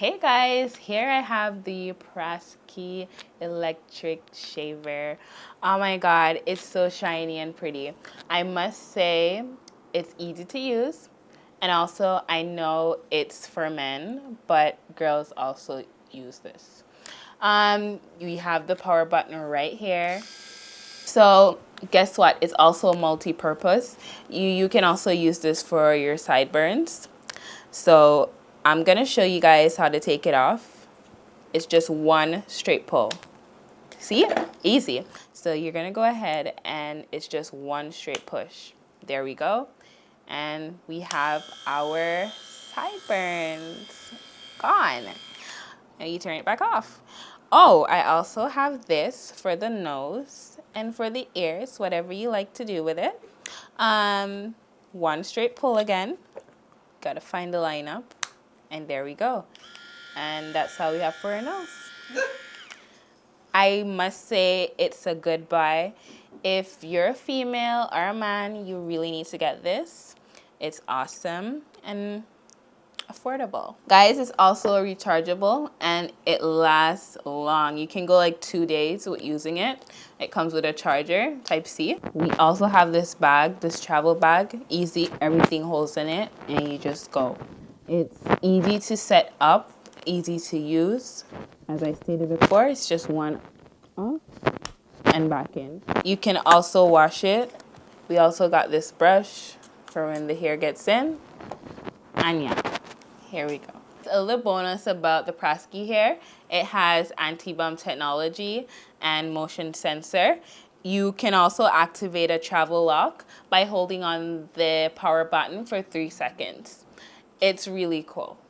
Hey guys, here I have the Prasky Electric Shaver. Oh my god, it's so shiny and pretty. I must say it's easy to use, and also I know it's for men, but girls also use this. We have the power button right here. So guess what? It's also multi-purpose. You can also use this for your sideburns. So I'm gonna show you guys how to take it off. It's just one straight pull. See? Easy. So you're gonna go ahead and it's just one straight push. There we go. And we have our sideburns gone. Now you turn it back off. Oh, I also have this for the nose and for the ears, whatever you like to do with it. One straight pull again. Gotta find the lineup. And there we go. And that's how we have for our nose. I must say it's a good buy. If you're a female or a man, you really need to get this. It's awesome and affordable. Guys, it's also rechargeable and it lasts long. You can go like 2 days with using it. It comes with a charger, type C. We also have this bag, this travel bag. Easy, everything holds in it and you just go. It's easy to set up, easy to use. As I stated before, it's just one off and back in. You can also wash it. We also got this brush for when the hair gets in. And yeah, here we go. A little bonus about the Prasky hair, it has anti-bump technology and motion sensor. You can also activate a travel lock by holding on the power button for 3 seconds. It's really cool.